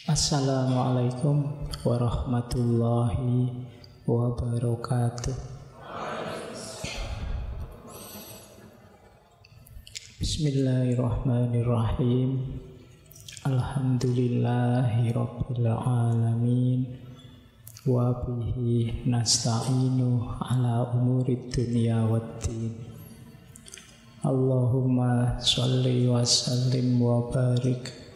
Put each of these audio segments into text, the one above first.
Assalamualaikum warahmatullahi wabarakatuh. Bismillahirrahmanirrahim. Alhamdulillahi rabbil alamin. Wa bihi nasta'inu ala umurid dunya waddin. Allahumma sholli wa sallim wa barik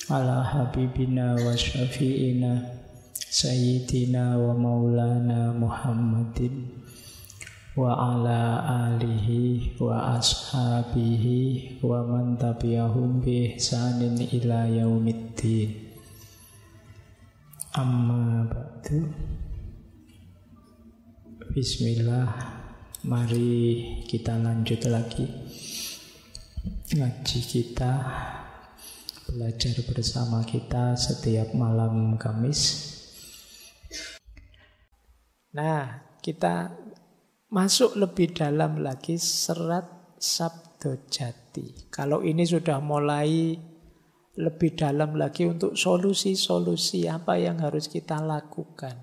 ala habibina wa syafi'ina sayyidina wa maulana Muhammadin wa ala alihi wa ashabihi wa man tabi'ahum bi ihsanin ila yaumiddin. Amma ba'du. Bismillah. Mari kita lanjut lagi ngaji kita, belajar bersama kita setiap malam Kamis. Nah, kita masuk lebih dalam lagi serat Sabdo Jati. Kalau ini sudah mulai lebih dalam lagi untuk solusi-solusi apa yang harus kita lakukan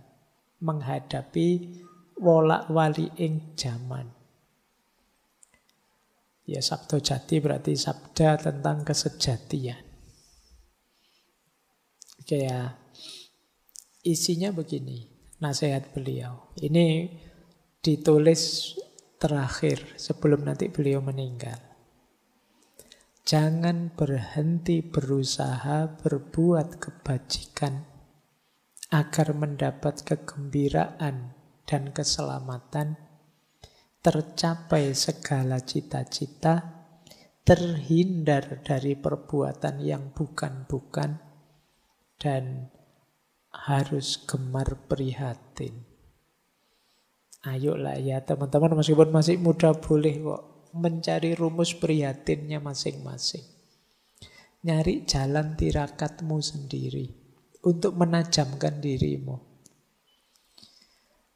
menghadapi wolak-wali ing jaman. Ya, Sabdo Jati berarti sabda tentang kesejatian. Oke ya, isinya begini, nasihat beliau. Ini ditulis terakhir sebelum nanti beliau meninggal. Jangan berhenti berusaha berbuat kebajikan agar mendapat kegembiraan dan keselamatan, tercapai segala cita-cita, terhindar dari perbuatan yang bukan-bukan, dan harus gemar prihatin. Ayolah ya teman-teman, meskipun masih muda boleh kok mencari rumus prihatinnya masing-masing. Nyari jalan tirakatmu sendiri untuk menajamkan dirimu.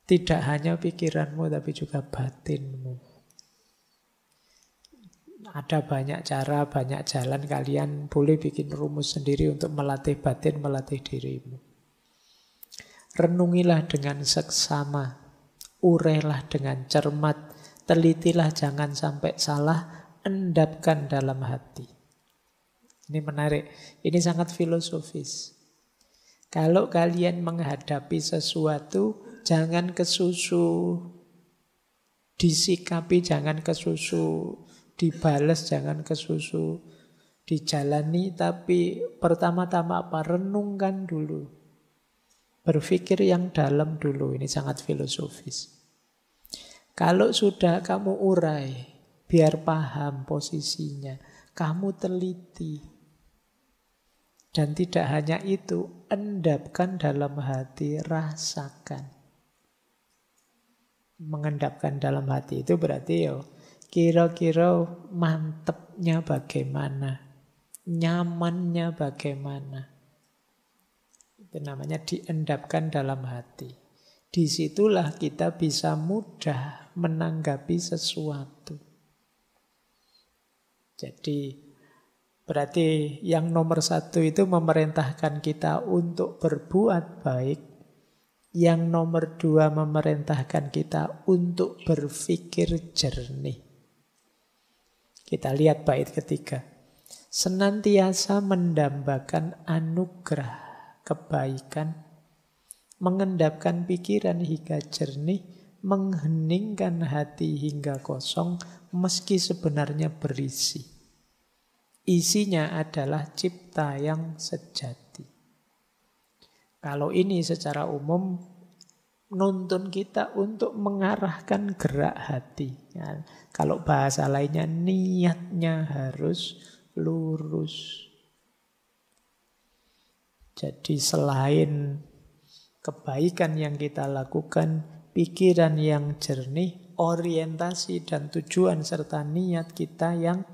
Tidak hanya pikiranmu tapi juga batinmu. Ada banyak cara, banyak jalan. Kalian boleh bikin rumus sendiri untuk melatih batin, melatih dirimu. Renungilah dengan seksama, urailah dengan cermat, telitilah jangan sampai salah, endapkan dalam hati. Ini menarik, ini sangat filosofis. Kalau kalian menghadapi sesuatu, jangan kesusu disikapi, jangan kesusu dibales, jangan kesusu dijalani, tapi pertama-tama apa? Renungkan dulu. Berpikir yang dalam dulu, ini sangat filosofis. Kalau sudah kamu urai, biar paham posisinya, kamu teliti. Dan tidak hanya itu, endapkan dalam hati, rasakan. Mengendapkan dalam hati itu berarti kira-kira mantepnya bagaimana, nyamannya bagaimana. Itu namanya diendapkan dalam hati. Disitulah kita bisa mudah menanggapi sesuatu. Jadi berarti yang nomor satu itu memerintahkan kita untuk berbuat baik. Yang nomor dua memerintahkan kita untuk berpikir jernih. Kita lihat bait ketiga. Senantiasa mendambakan anugerah kebaikan, mengendapkan pikiran hingga jernih, mengheningkan hati hingga kosong, meski sebenarnya berisi. Isinya adalah cipta yang sejati. Kalau ini secara umum nuntun kita untuk mengarahkan gerak hati. Ya, kalau bahasa lainnya niatnya harus lurus. Jadi selain kebaikan yang kita lakukan, pikiran yang jernih, orientasi dan tujuan serta niat kita yang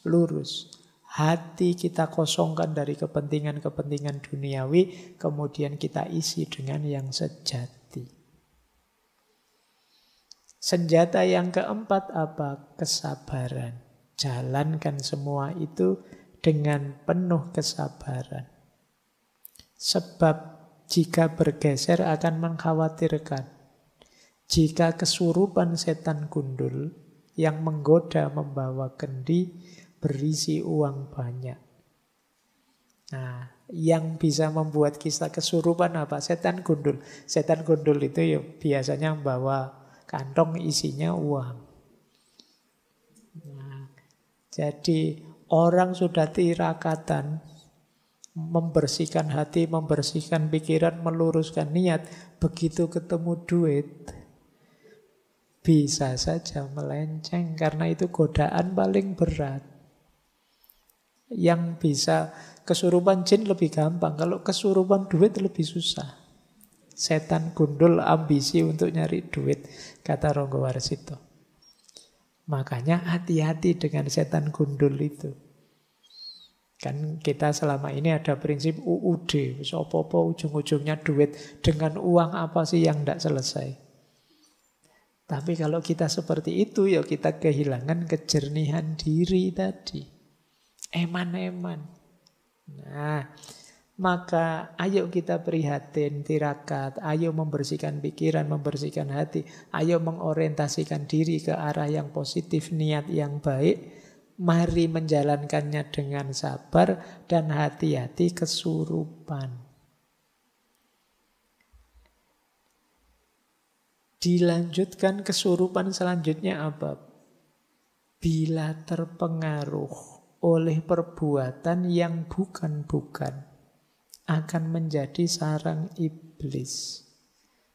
lurus. Hati kita kosongkan dari kepentingan-kepentingan duniawi, kemudian kita isi dengan yang sejati. Senjata yang keempat apa? Kesabaran. Jalankan semua itu dengan penuh kesabaran. Sebab jika bergeser akan mengkhawatirkan. Jika kesurupan setan gundul yang menggoda membawa kendi berisi uang banyak. Nah, yang bisa membuat kita kesurupan apa? Setan gundul. Setan gundul itu ya biasanya membawa kantong isinya uang. Nah, jadi orang sudah tirakatan membersihkan hati, membersihkan pikiran, meluruskan niat. Begitu ketemu duit, bisa saja melenceng karena itu godaan paling berat. Yang bisa kesurupan jin lebih gampang, kalau kesurupan duit lebih susah. Setan gundul ambisi untuk nyari duit, kata Ronggo Warsito. Makanya hati-hati dengan setan gundul itu. Kan kita selama ini ada prinsip UUD, apa-apa ujung-ujungnya duit. Dengan uang apa sih yang tidak selesai? Tapi kalau kita seperti itu, ya kita kehilangan kejernihan diri tadi. Eman-eman. Nah, maka ayo kita prihatin, tirakat. Ayo membersihkan pikiran, membersihkan hati. Ayo mengorientasikan diri ke arah yang positif, niat yang baik. Mari menjalankannya dengan sabar dan hati-hati kesurupan. Dilanjutkan kesurupan selanjutnya apa? Bila terpengaruh oleh perbuatan yang bukan-bukan, akan menjadi sarang iblis.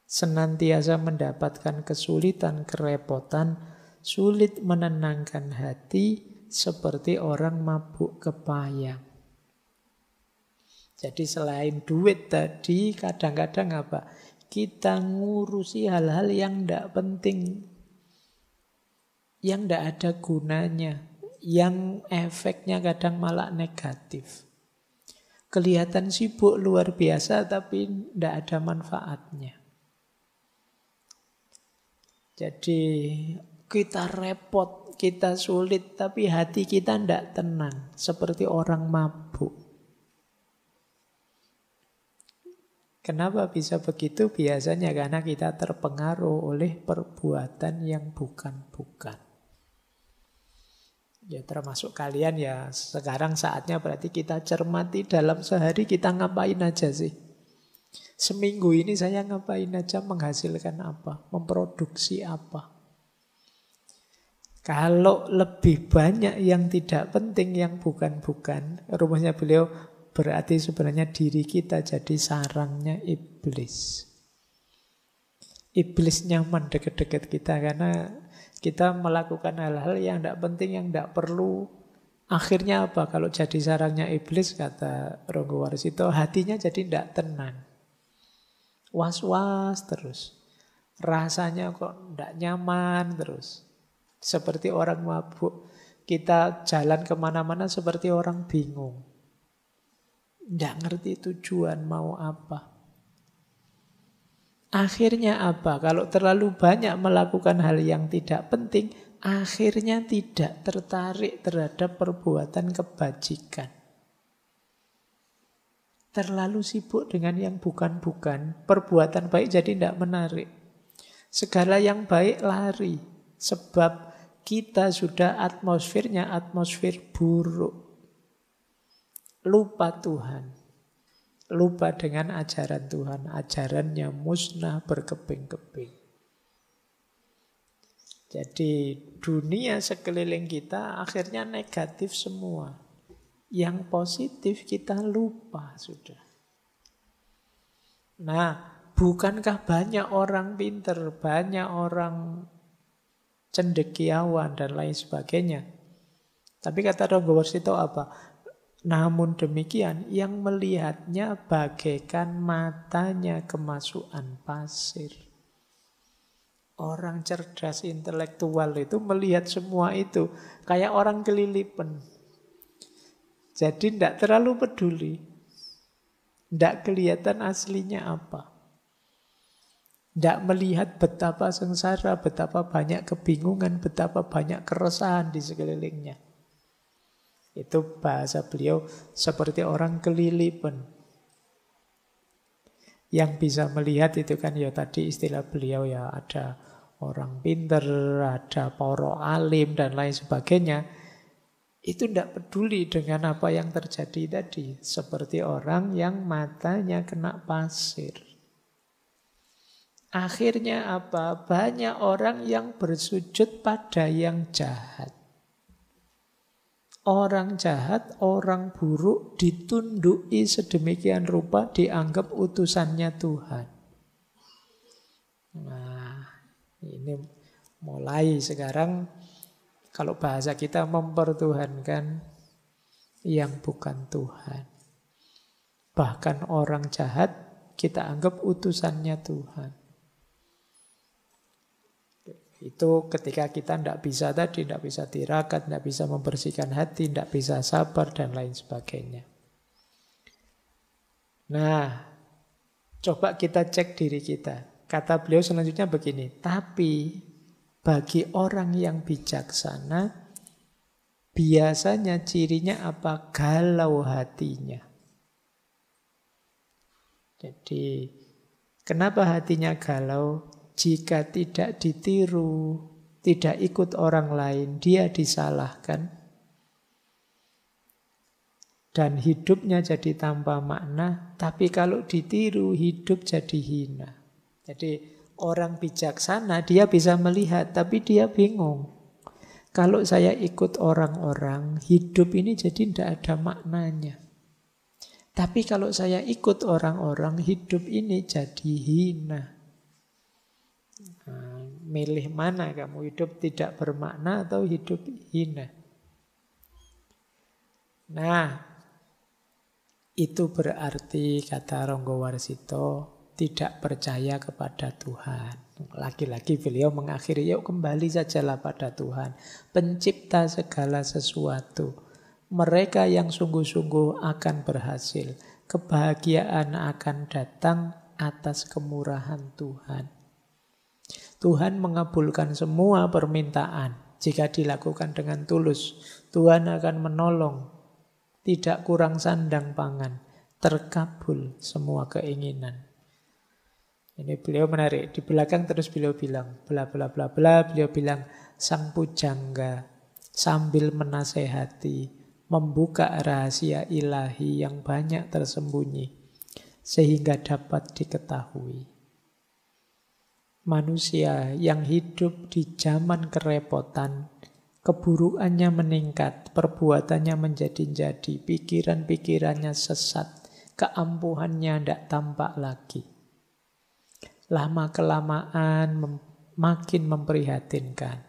Senantiasa mendapatkan kesulitan, kerepotan, sulit menenangkan hati, seperti orang mabuk kepayang. Jadi selain duit tadi, kadang-kadang apa? Kita ngurusi hal-hal yang tidak penting, yang tidak ada gunanya, yang efeknya kadang malah negatif. Kelihatan sibuk luar biasa tapi tidak ada manfaatnya. Jadi kita repot, kita sulit, tapi hati kita tidak tenang, seperti orang mabuk. Kenapa bisa begitu? Biasanya karena kita terpengaruh oleh perbuatan yang bukan-bukan. Ya termasuk kalian ya, sekarang saatnya berarti kita cermati dalam sehari kita ngapain aja sih. Seminggu ini saya ngapain aja, menghasilkan apa, memproduksi apa. Kalau lebih banyak yang tidak penting, yang bukan-bukan, rumusnya beliau, berarti sebenarnya diri kita jadi sarangnya iblis. Iblis nyaman dekat-dekat kita karena kita melakukan hal-hal yang tidak penting, yang tidak perlu. Akhirnya apa? Kalau jadi sarangnya iblis, kata Ronggo Warsito, hatinya jadi tidak tenang. Was-was terus. Rasanya kok tidak nyaman terus. Seperti orang mabuk. Kita jalan kemana-mana seperti orang bingung. Tidak ngerti tujuan mau apa. Akhirnya apa? Kalau terlalu banyak melakukan hal yang tidak penting, akhirnya tidak tertarik terhadap perbuatan kebajikan. Terlalu sibuk dengan yang bukan-bukan, perbuatan baik jadi tidak menarik. Segala yang baik lari, sebab kita sudah atmosfernya atmosfer buruk. Lupa Tuhan, lupa dengan ajaran Tuhan, ajarannya musnah berkeping-keping. Jadi dunia sekeliling kita akhirnya negatif semua. Yang positif kita lupa sudah. Nah, bukankah banyak orang pinter, banyak orang cendekiawan dan lain sebagainya. Tapi kata Ronggo Warsito apa? Namun demikian, yang melihatnya bagaikan matanya kemasukan pasir. Orang cerdas intelektual itu melihat semua itu kayak orang kelilipan. Jadi tidak terlalu peduli. Tidak kelihatan aslinya apa. Tidak melihat betapa sengsara, betapa banyak kebingungan, betapa banyak keresahan di sekelilingnya. Itu bahasa beliau seperti orang kelilipan. Yang bisa melihat itu kan ya tadi istilah beliau ya, ada orang pinter, ada para alim dan lain sebagainya. Itu tidak peduli dengan apa yang terjadi tadi. Seperti orang yang matanya kena pasir. Akhirnya apa? Banyak orang yang bersujud pada yang jahat. Orang jahat, orang buruk ditunduki sedemikian rupa dianggap utusannya Tuhan. Nah, ini mulai sekarang kalau bahasa kita mempertuhankan yang bukan Tuhan. Bahkan orang jahat kita anggap utusannya Tuhan. Itu ketika kita tidak bisa tadi, tidak bisa tirakat, tidak bisa membersihkan hati, tidak bisa sabar, dan lain sebagainya. Nah, coba kita cek diri kita. Kata beliau selanjutnya begini, tapi bagi orang yang bijaksana, biasanya cirinya apa? Galau hatinya. Jadi, kenapa hatinya galau? Jika tidak ditiru, tidak ikut orang lain, dia disalahkan. Dan hidupnya jadi tanpa makna. Tapi kalau ditiru, hidup jadi hina. Jadi orang bijaksana, dia bisa melihat, tapi dia bingung. Kalau saya ikut orang-orang, hidup ini jadi tidak ada maknanya. Tapi kalau saya ikut orang-orang, hidup ini jadi hina. Nah, milih mana kamu, hidup tidak bermakna atau hidup hina? Nah, itu berarti kata Ronggo Warsito tidak percaya kepada Tuhan. Lagi-lagi beliau mengakhiri, yuk kembali sajalah pada Tuhan, pencipta segala sesuatu. Mereka yang sungguh-sungguh akan berhasil. Kebahagiaan akan datang atas kemurahan Tuhan. Tuhan mengabulkan semua permintaan jika dilakukan dengan tulus. Tuhan akan menolong, tidak kurang sandang pangan, terkabul semua keinginan. Ini beliau menarik. Di belakang terus beliau bilang, bla bla bla bla, beliau bilang sang pujangga sambil menasehati, membuka rahasia ilahi yang banyak tersembunyi sehingga dapat diketahui. Manusia yang hidup di zaman kerepotan, keburukannya meningkat, perbuatannya menjadi-jadi, pikiran-pikirannya sesat, keampuhannya tidak tampak lagi. Lama-kelamaan makin memprihatinkan.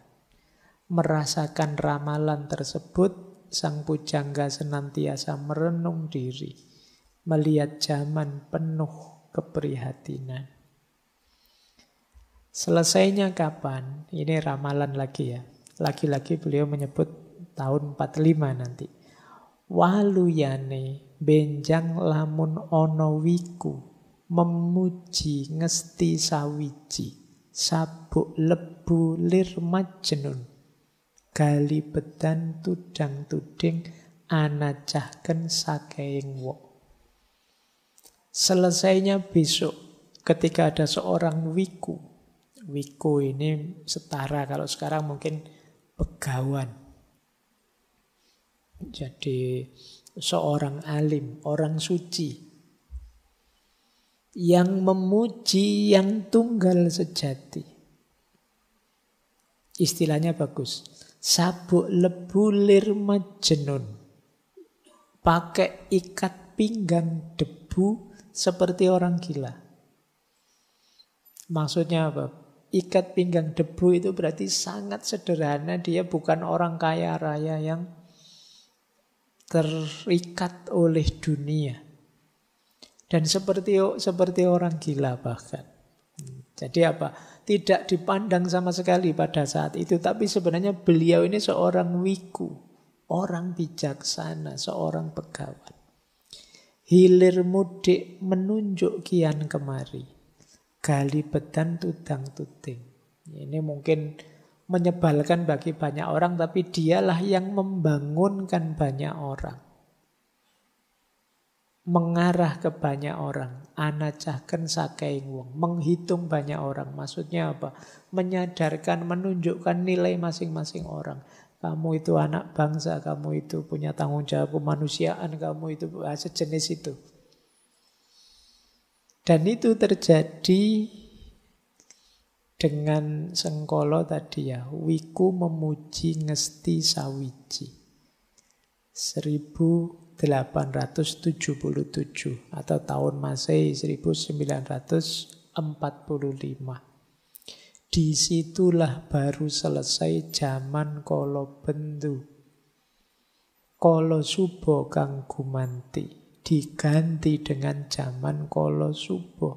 Merasakan ramalan tersebut, sang pujangga senantiasa merenung diri, melihat zaman penuh keprihatinan. Selesainya kapan? Ini ramalan lagi ya. Lagi-lagi beliau menyebut tahun 45 nanti. Waluyane benjang lamun ono wiku, memuji ngesti sawiji, sabuk lebu lir majnun, gali bedan tudang tuding, anacahken sakeing wok. Selesainya besok ketika ada seorang wiku. Wiku ini setara kalau sekarang mungkin begawan. Jadi seorang alim, orang suci yang memuji yang tunggal sejati. Istilahnya bagus. Sabuk lebu lir majnun. Pakai ikat pinggang debu seperti orang gila. Maksudnya apa? Ikat pinggang debu itu berarti sangat sederhana. Dia bukan orang kaya raya yang terikat oleh dunia. Dan seperti orang gila bahkan. Jadi apa? Tidak dipandang sama sekali pada saat itu. Tapi sebenarnya beliau ini seorang wiku. Orang bijaksana, seorang begawan. Hilir mudik menunjuk kian kemari. Gali bedan tudang tuding. Ini mungkin menyebalkan bagi banyak orang, tapi dialah yang membangunkan banyak orang. mengarah ke banyak orang. Anacaken sakeing wong, menghitung banyak orang. Maksudnya apa? Menyadarkan, menunjukkan nilai masing-masing orang. Kamu itu anak bangsa, kamu itu punya tanggung jawab kemanusiaan, kamu itu sejenis itu. Dan itu terjadi dengan Sengkolo tadi ya. Wiku memuji ngesti sawiji. 1877 atau tahun Masehi 1945. Disitulah baru selesai zaman Kolo Bendu. Kolo Subo kang gumanti diganti dengan zaman Kolo Subo.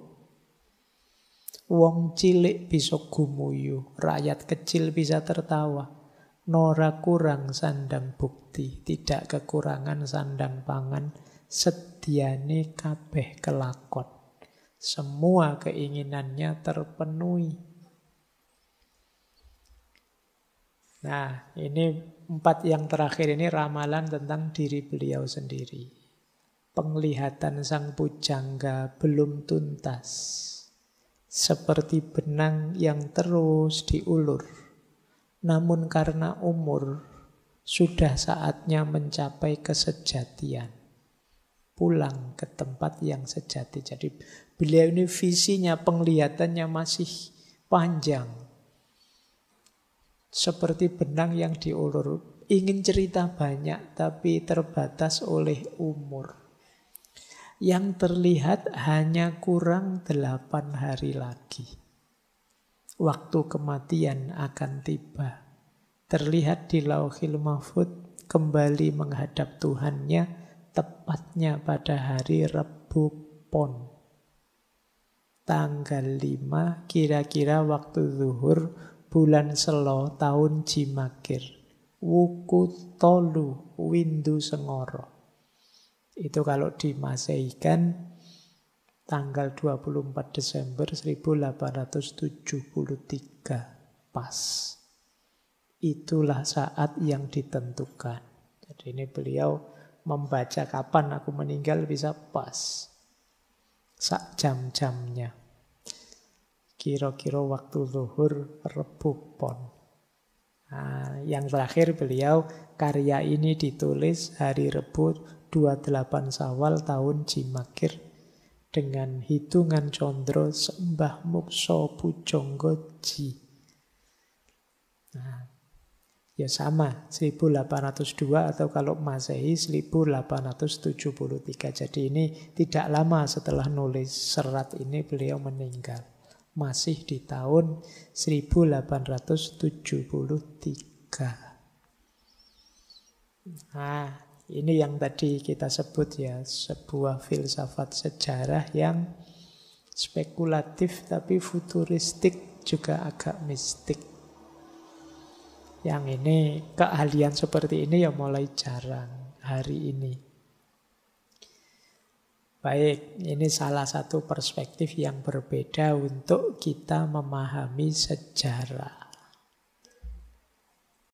Wong cilik bisa gumuyu, rakyat kecil bisa tertawa. Nora kurang sandang bukti, tidak kekurangan sandang pangan, sediane kabeh kelakon. Semua keinginannya terpenuhi. Nah, ini 4 yang terakhir ini ramalan tentang diri beliau sendiri. Penglihatan sang pujangga belum tuntas. Seperti benang yang terus diulur. Namun karena umur, sudah saatnya mencapai kesejatian. Pulang ke tempat yang sejati. Jadi beliau ini visinya, penglihatannya masih panjang. Seperti benang yang diulur. Ingin cerita banyak, tapi terbatas oleh umur. Yang terlihat hanya kurang 8 hari lagi. Waktu kematian akan tiba. Terlihat di Lauhil Mahfud kembali menghadap Tuhannya tepatnya pada hari Rebu Pon. Tanggal 5 kira-kira waktu zuhur bulan Selo tahun Jimakir. Wuku tolu windu sengoro. Itu kalau dimasehikan tanggal 24 Desember 1873 pas. Itulah saat yang ditentukan. Jadi ini beliau membaca kapan aku meninggal bisa pas. Sak jam-jamnya. Kira-kira waktu zuhur Rebu Pon. Nah, yang terakhir beliau karya ini ditulis hari Rebu 28 Syawal tahun Jimakir. Dengan hitungan condro sembah mukso pujonggoji. Nah, ya sama 1802 atau kalau Masehi 1873. Jadi ini tidak lama setelah nulis serat ini beliau meninggal. Masih di tahun 1873. Nah, ini yang tadi kita sebut ya, sebuah filsafat sejarah yang spekulatif tapi futuristik juga agak mistik. Yang ini keahlian seperti ini ya mulai jarang hari ini. Baik, ini salah satu perspektif yang berbeda untuk kita memahami sejarah.